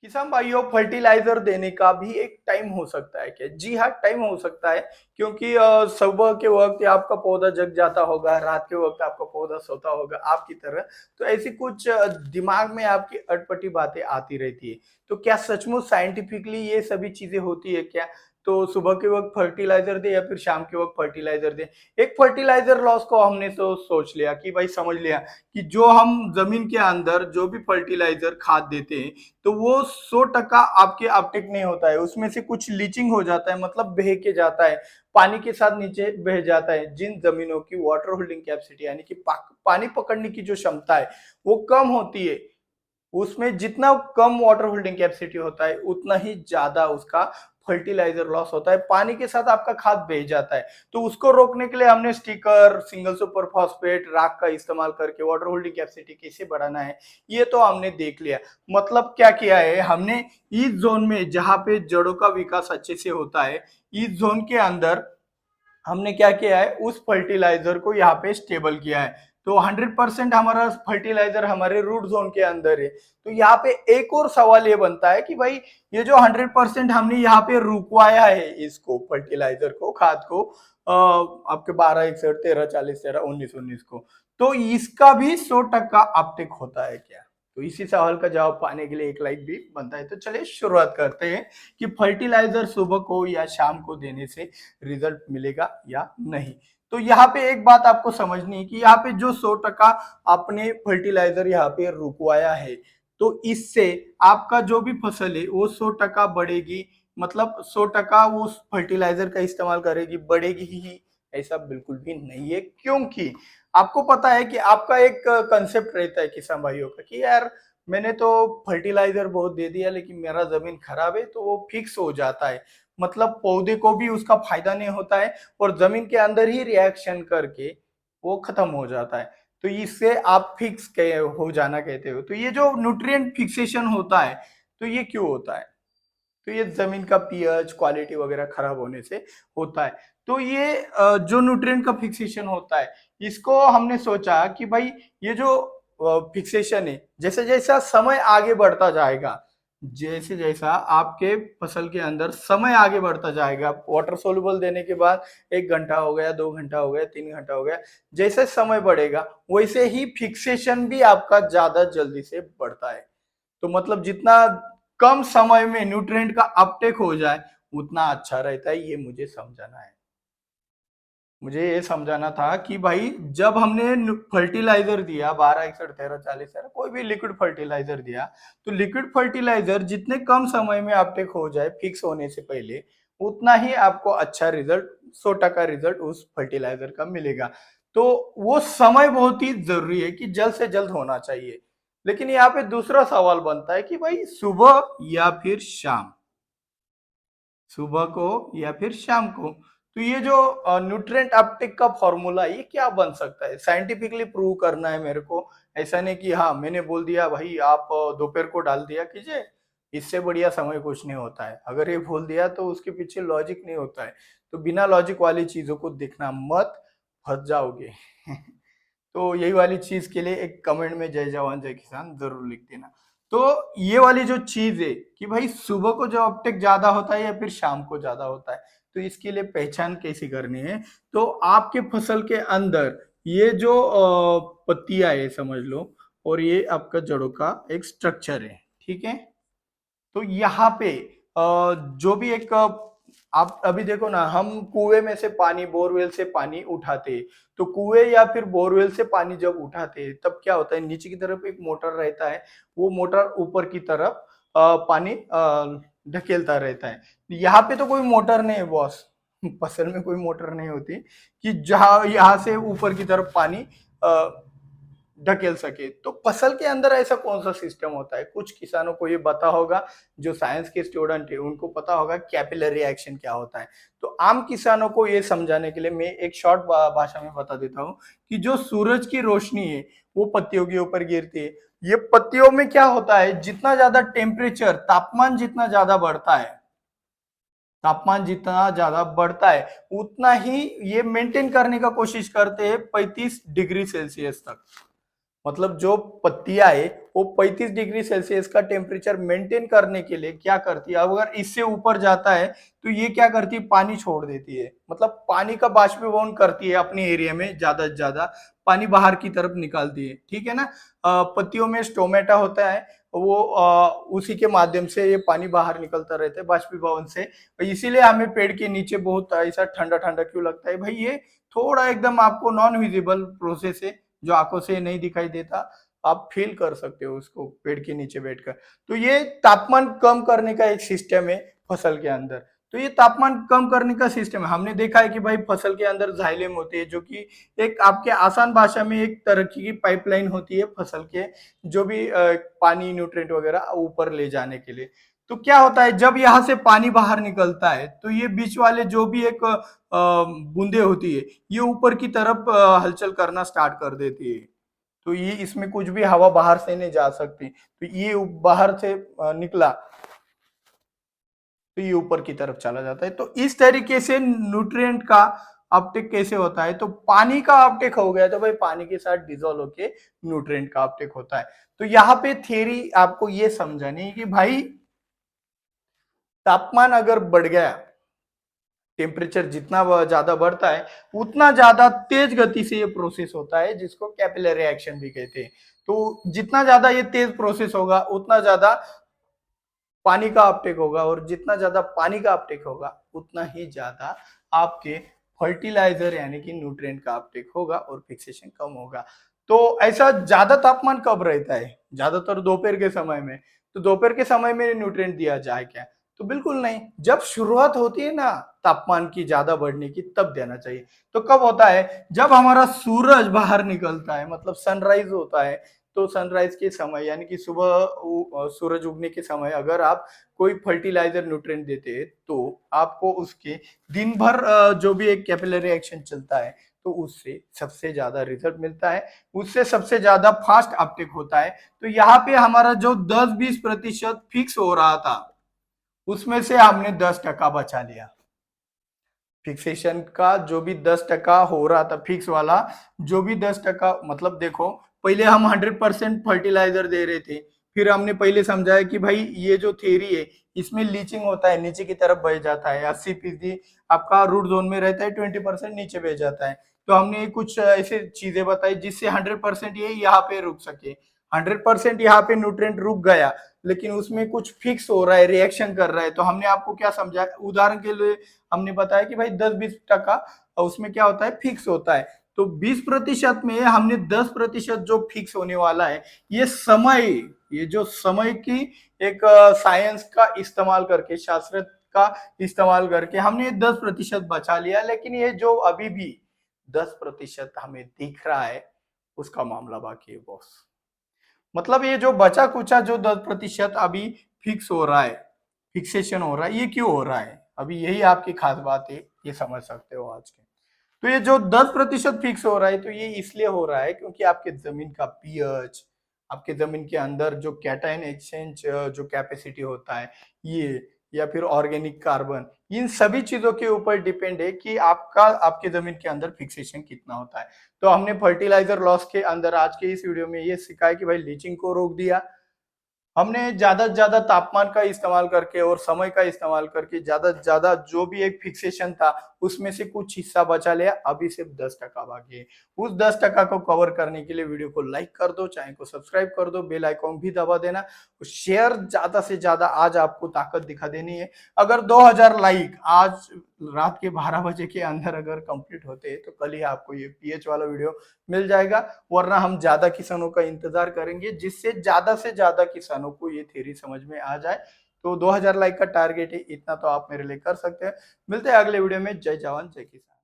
किसान भाइयों, फर्टिलाइजर देने का भी एक टाइम हो सकता है क्या? जी हाँ, टाइम हो सकता है। क्योंकि सुबह के वक्त आपका पौधा जग जाता होगा, रात के वक्त आपका पौधा सोता होगा आपकी तरह। तो ऐसी कुछ दिमाग में आपकी अटपटी बातें आती रहती है। तो क्या सचमुच साइंटिफिकली ये सभी चीजें होती है क्या? तो सुबह के वक्त फर्टिलाइजर दे या फिर शाम के वक्त फर्टिलाइजर दे? एक फर्टिलाइजर लॉस को हमने तो सोच लिया कि भाई, समझ लिया कि जो हम जमीन के अंदर जो भी फर्टिलाइजर खाद देते हैं, तो वो 100% आपके अपटेक नहीं होता है। उसमें से कुछ लीचिंग हो जाता है, मतलब बह के जाता है, पानी के साथ नीचे बह जाता है। जिन जमीनों की वाटर होल्डिंग कैपेसिटी यानी कि पानी पकड़ने की जो क्षमता है वो कम होती है, उसमें जितना कम वाटर होल्डिंग कैपेसिटी होता है उतना ही ज्यादा उसका फर्टिलाइजर लॉस होता है, पानी के साथ आपका खाद बह जाता है। तो उसको रोकने के लिए हमने स्टिकर, सिंगल सुपर फॉस्फेट, राख का इस्तेमाल करके वाटर होल्डिंग कैपेसिटी कैसे बढ़ाना है ये तो हमने देख लिया। मतलब क्या किया है हमने, इस जोन में जहां पे जड़ों का विकास अच्छे से होता है, इस जोन के अंदर हमने क्या किया है, उस फर्टिलाइजर को यहाँ पे स्टेबल किया है। तो 100% हमारा फर्टिलाइजर हमारे रूट जोन के अंदर है। तो यहाँ पे एक और सवाल ये बनता है कि भाई, ये जो 100% हमने यहाँ पे रुकवाया है इसको, फर्टिलाइजर को, खाद को, आपके 12 61 13 40 13 19 19 को, तो इसका भी 100% अपटेक होता है क्या? तो इसी सवाल का जवाब पाने के लिए एक लाइक भी बनता है। तो चलिए शुरुआत करते हैं कि फर्टिलाइजर सुबह को या शाम को देने से रिजल्ट मिलेगा या नहीं। तो यहाँ पे एक बात आपको समझनी है कि यहाँ पे जो 100% आपने फर्टिलाइजर यहाँ पे रुकवाया है, तो इससे आपका जो भी फसल है वो 100% बढ़ेगी। मतलब 100% वो उस फर्टिलाइजर का इस्तेमाल करेगी, बढ़ेगी ही, ऐसा बिल्कुल भी नहीं है। क्योंकि आपको पता है कि आपका एक कंसेप्ट रहता है किसान भाइयों का कि यार, मैंने तो फर्टिलाइजर बहुत दे दिया लेकिन मेरा जमीन खराब है, तो वो फिक्स हो जाता है। मतलब पौधे को भी उसका फायदा नहीं होता है और जमीन के अंदर ही रिएक्शन करके वो खत्म हो जाता है। तो इससे आप फिक्स हो जाना कहते हो। तो ये जो न्यूट्रिएंट फिक्सेशन होता है, तो ये क्यों होता है? तो ये जमीन का पीएच क्वालिटी वगैरह खराब होने से होता है। तो ये जो न्यूट्रिएंट का फिक्सेशन होता है, इसको हमने सोचा कि भाई, ये जो फिक्सेशन है, जैसे जैसा समय आगे बढ़ता जाएगा, जैसे जैसा आपके फसल के अंदर समय आगे बढ़ता जाएगा, वाटर सोल्यूबल देने के बाद 1 घंटा हो गया, 2 घंटा हो गया, 3 घंटा हो गया, जैसे समय बढ़ेगा वैसे ही फिक्सेशन भी आपका ज्यादा जल्दी से बढ़ता है। तो मतलब जितना कम समय में न्यूट्रिएंट का अपटेक हो जाए उतना अच्छा रहता है। ये मुझे समझाना है। मुझे ये समझाना था कि भाई, जब हमने फर्टिलाइजर दिया 12 61 13 40 कोई भी लिक्विड फर्टिलाइजर दिया, तो लिक्विड फर्टिलाइजर जितने कम समय में अपटेक हो जाए फिक्स होने से पहले, उतना ही आपको अच्छा रिजल्ट, 100% रिजल्ट उस फर्टिलाइजर का मिलेगा। तो वो समय बहुत ही जरूरी है कि जल्द से जल्द होना चाहिए। लेकिन यहाँ पे दूसरा सवाल बनता है कि भाई, सुबह या फिर शाम, सुबह को या फिर शाम को। तो ये जो न्यूट्रिएंट अपटेक का फॉर्मूला, ये क्या बन सकता है? साइंटिफिकली प्रूव करना है मेरे को। ऐसा नहीं कि हाँ, मैंने बोल दिया भाई आप दोपहर को डाल दिया कीजिए, इससे बढ़िया समय कुछ नहीं होता है। अगर ये बोल दिया तो उसके पीछे लॉजिक नहीं होता है। तो बिना लॉजिक वाली चीजों को देखना मत, फंस जाओगे। तो यही वाली चीज के लिए एक कमेंट में जय जवान जय किसान जरूर लिख देना। तो ये वाली जो चीज है कि भाई, सुबह को जो अपटेक ज्यादा होता है या फिर शाम को ज्यादा होता है, तो इसके लिए पहचान कैसी करनी है? तो आपके फसल के अंदर ये जो पत्तियां है समझ लो, और ये आपका जड़ों का एक स्ट्रक्चर है, ठीक है? तो यहाँ पे जो भी एक आप अभी देखो ना, हम कुएं में से पानी, बोरवेल से पानी उठाते हैं। तो कुएं या फिर बोरवेल से पानी जब उठाते हैं तब क्या होता है, नीचे की तरफ एक मोटर रहता है, वो मोटर ऊपर की तरफ पानी ढकेलता रहता है। यहाँ पे तो कोई मोटर नहीं है बॉस। फसल में कोई मोटर नहीं होती कि जहां यहाँ से ऊपर की तरफ पानी ढकेल सके। तो फसल के अंदर ऐसा कौन सा सिस्टम होता है? कुछ किसानों को ये पता होगा, जो साइंस के स्टूडेंट है उनको पता होगा कैपिलरी एक्शन क्या होता है। तो आम किसानों को ये समझाने के लिए मैं एक शॉर्ट भाषा में बता देता हूँ कि जो सूरज की रोशनी है वो पत्तियों के ऊपर गिरती है। ये पत्तियों में क्या होता है, जितना ज्यादा टेम्परेचर, तापमान जितना ज्यादा बढ़ता है, तापमान जितना ज्यादा बढ़ता है उतना ही ये मेंटेन करने का कोशिश करते हैं 35 डिग्री सेल्सियस तक। मतलब जो पत्तियां है वो 35 डिग्री सेल्सियस का टेम्परेचर मेंटेन करने के लिए क्या करती है, अगर इससे ऊपर जाता है तो ये क्या करती है, पानी छोड़ देती है, मतलब पानी का बाष्पीभवन करती है अपने एरिया में, ज्यादा से ज्यादा पानी बाहर की तरफ निकालती है, ठीक है ना। पत्तियों में स्टोमेटा होता है, वो उसी के माध्यम से ये पानी बाहर निकलता रहता है बाष्पीभवन से। इसीलिए हमें पेड़ के नीचे बहुत ऐसा ठंडा ठंडा क्यों लगता है भाई, ये थोड़ा एकदम आपको नॉन विजिबल प्रोसेस है, जो आंखों से नहीं दिखाई देता, आप फील कर सकते हो उसको पेड़ के नीचे बैठकर। तो ये तापमान कम करने का एक सिस्टम है फसल के अंदर। तो ये तापमान कम करने का सिस्टम है, हमने देखा है कि भाई फसल के अंदर जाइलेम होते हैं, जो कि एक आपके आसान भाषा में एक तरह की पाइपलाइन होती है फसल के, जो भी पानी न्यूट्रिएंट वगैरह ऊपर ले जाने के लिए। तो क्या होता है, जब यहाँ से पानी बाहर निकलता है तो ये बीच वाले जो भी एक बूंदे होती है, ये ऊपर की तरफ हलचल करना स्टार्ट कर देती है। तो ये इसमें कुछ भी हवा बाहर से नहीं जा सकती, तो ये बाहर से निकला तो ये ऊपर की तरफ चला जाता है। तो इस तरीके से न्यूट्रिएंट का अपटेक कैसे होता है, तो पानी का अपटेक हो गया तो भाई पानी के साथ डिजोल्व होके न्यूट्रिएंट का अपटेक होता है। तो यहाँ पे थ्योरी आपको ये समझानी है कि भाई तापमान अगर बढ़ गया, टेम्परेचर जितना ज्यादा बढ़ता है उतना ज्यादा तेज गति से ये प्रोसेस होता है, जिसको कैपिलरी एक्शन भी कहते हैं। तो जितना ज्यादा ये तेज प्रोसेस होगा उतना ज्यादा पानी का अपटेक होगा, और जितना ज्यादा पानी का अपटेक होगा उतना ही ज्यादा आपके फर्टिलाइजर यानी कि न्यूट्रिएंट का अपटेक होगा और फिक्सेशन कम होगा। तो ऐसा ज्यादा तापमान कब रहता है, ज्यादातर दोपहर के समय में। तो दोपहर के समय में न्यूट्रिएंट दिया जाए क्या, तो बिल्कुल नहीं। जब शुरुआत होती है ना तापमान की ज्यादा बढ़ने की, तब देना चाहिए। तो कब होता है, जब हमारा सूरज बाहर निकलता है, मतलब सनराइज होता है। तो सनराइज के समय यानी कि सुबह सूरज उगने के समय अगर आप कोई फर्टिलाइजर न्यूट्रिएंट देते हैं, तो आपको उसके दिन भर जो भी एक कैपिलरी एक्शन चलता है, तो उससे सबसे ज्यादा रिजल्ट मिलता है, उससे सबसे ज्यादा फास्ट अपटेक होता है। तो यहाँ पे हमारा जो 10-20% फिक्स हो रहा था, उसमें से हमने 10% बचा लिया। फिक्सेशन का जो भी 10% हो रहा था फिक्स वाला, जो भी 10%, मतलब देखो पहले हम 100% फर्टिलाइजर दे रहे थे, फिर हमने पहले समझाया कि भाई ये जो थ्योरी है इसमें लीचिंग होता है, नीचे की तरफ बह जाता है, 80% आपका रूट जोन में रहता है, 20% नीचे बह जाता है। तो हमने कुछ ऐसे चीजें बताई जिससे 100% ये यहाँ पे रुक सके। 100% यहाँ पे न्यूट्रिएंट रुक गया, लेकिन उसमें कुछ फिक्स हो रहा है, रिएक्शन कर रहा है। तो हमने आपको क्या समझाया, उदाहरण के लिए हमने बताया कि भाई 10-20% उसमें क्या होता है, फिक्स होता है। तो 20% में हमने 10% जो फिक्स होने वाला है, ये समय, ये जो समय की एक साइंस का इस्तेमाल करके, शास्त्र का इस्तेमाल करके हमने 10% बचा लिया। लेकिन ये जो अभी भी 10% हमें दिख रहा है, उसका मामला बाकी है बॉस। मतलब ये जो बचा कुचा जो 10% अभी फिक्स हो रहा है, फिक्सेशन हो रहा है, ये क्यों हो रहा है, अभी यही आपकी खास बात है, ये समझ सकते हो आज के। तो ये जो 10% फिक्स हो रहा है, तो ये इसलिए हो रहा है क्योंकि आपके जमीन का पीएच, आपके जमीन के अंदर जो कैटायन एक्सचेंज जो कैपेसिटी होता है ये, या फिर ऑर्गेनिक कार्बन, इन सभी चीजों के ऊपर डिपेंड है कि आपका आपके जमीन के अंदर फिक्सेशन कितना होता है। तो हमने फर्टिलाइजर लॉस के अंदर आज के इस वीडियो में ये सिखाया कि भाई लीचिंग को रोक दिया हमने, ज्यादा से ज्यादा तापमान का इस्तेमाल करके और समय का इस्तेमाल करके ज्यादा से ज्यादा जो भी एक फिक्सेशन था उसमें से कुछ हिस्सा बचा लिया, अभी सिर्फ 10% बाकी है। उस 10% को कवर करने के लिए वीडियो को लाइक कर दो, चैनल को सब्सक्राइब कर दो, बेल आइकॉन भी दबा देना, शेयर ज्यादा से ज्यादा, आज आपको ताकत दिखा देनी है। अगर 2000 लाइक आज रात के 12 बजे के अंदर अगर कंप्लीट होते तो कल ही आपको ये पीएच वाला वीडियो मिल जाएगा, वरना हम ज्यादा किसानों का इंतजार करेंगे, जिससे ज्यादा से ज्यादा किसानों को ये थ्योरी समझ में आ जाए। तो 2000 लाइक का टारगेट है, इतना तो आप मेरे लिए कर सकते हैं। मिलते हैं अगले वीडियो में। जय जवान जय किसान।